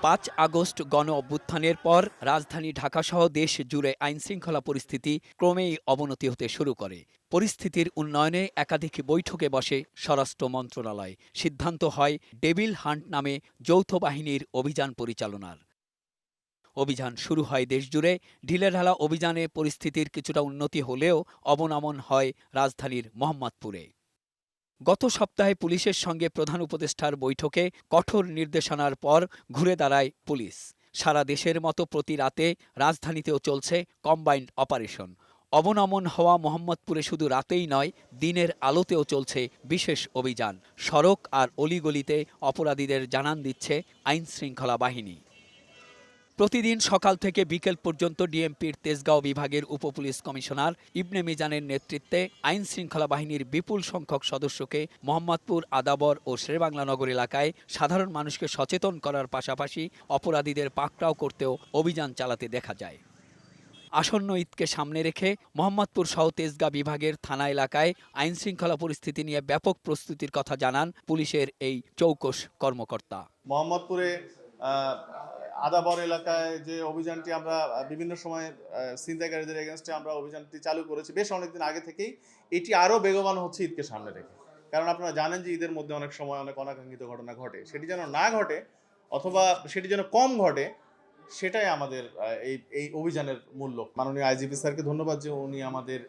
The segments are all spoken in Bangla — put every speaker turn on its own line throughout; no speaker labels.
৫ আগস্ট গণ অভ্যুত্থানের পর রাজধানী ঢাকাসহ দেশ জুড়ে আইনশৃঙ্খলা পরিস্থিতি ক্রমেই অবনতি হতে শুরু করে। পরিস্থিতির উন্নয়নে একাধিক বৈঠকে বসে স্বরাষ্ট্র মন্ত্রণালয়। সিদ্ধান্ত হয় ডেভিল হান্ট নামে যৌথ বাহিনীর অভিযান পরিচালনার। অভিযান শুরু হয় দেশজুড়ে। ঢিলেঢালা অভিযানে পরিস্থিতির কিছুটা উন্নতি হলেও অবনমন হয় রাজধানীর মোহাম্মদপুরে। গত সপ্তাহে পুলিশের সঙ্গে প্রধান উপদেষ্টার বৈঠকে কঠোর নির্দেশনার পর ঘুরে দাঁড়ায় পুলিশ। সারা দেশের মতো প্রতি রাতে রাজধানীতেও চলছে কম্বাইন্ড অপারেশন। অবনমন হওয়া মোহাম্মদপুরে শুধু রাতেই নয়, দিনের আলোতেও চলছে বিশেষ অভিযান। সড়ক আর অলিগলিতে অপরাধীদের জানান দিচ্ছে আইনশৃঙ্খলা বাহিনী। প্রতিদিন সকাল থেকে বিকেল পর্যন্ত ডিএমপির তেজগাঁও বিভাগের উপপুলিশ কমিশনার ইবনে মিজানের নেতৃত্বে আইনশৃঙ্খলা বাহিনীর বিপুল সংখ্যক সদস্যকে মোহাম্মদপুর, আদাবর ও শেরেবাংলা নগর এলাকায় সাধারণ মানুষকে সচেতন করার পাশাপাশি অপরাধীদের পাকড়াও করতেও অভিযান চালাতে দেখা যায়। আসন্ন ঈদকে সামনে রেখে মোহাম্মদপুর সহ তেজগাঁ বিভাগের থানা এলাকায় আইনশৃঙ্খলা পরিস্থিতি নিয়ে ব্যাপক প্রস্তুতির কথা জানান পুলিশের এই চৌকস কর্মকর্তা।
মোহাম্মদপুরে আদাবর এলাকায় যে অভিযানটি আমরা বিভিন্ন সময় ছিনতাইকারীদের এগেনস্টে আমরা অভিযানটি চালু করেছি বেশ অনেকদিন আগে থেকেই, এটি আরও বেগবান হচ্ছে ঈদকে সামনে রেখে। কারণ আপনারা জানেন যে ঈদের মধ্যে অনেক সময় অনেক অনাকাঙ্ক্ষিত ঘটনা ঘটে, সেটি যেন না ঘটে অথবা সেটি যেন কম ঘটে, সেটাই আমাদের এই অভিযানের মূল লক্ষ্য। মাননীয় আইজিপি স্যারকে ধন্যবাদ যে উনি আমাদের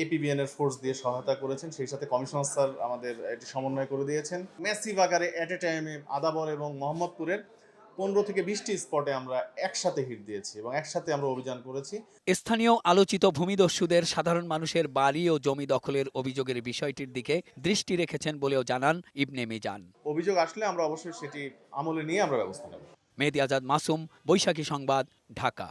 এপিবিএন এর ফোর্স দিয়ে সহায়তা করেছেন, সেই সাথে কমিশনার স্যার আমাদের এটি সমন্বয় করে দিয়েছেন। ম্যাসিভ আকারে এট এ টাইমে আদাবর এবং মোহাম্মদপুরের 15 থেকে 20টি স্পটে আমরা একসাথে হিট দিয়েছি এবং একসাথে আমরা অভিযান করেছি।
স্থানীয় আলোচিত ভূমিদস্যুদের সাধারণ মানুষের বাড়ি ও জমি দখলের অভিযোগের বিষয়টির দিকে দৃষ্টি রেখেছেন বলেও জানান ইবনে মিজান।
অভিযোগ আসলে আমরা অবশ্যই সেটি আমলে নিয়ে আমরা ব্যবস্থা নেব।
মেহেদী আজাদ মাসুম, বৈশাখী সংবাদ, ঢাকা।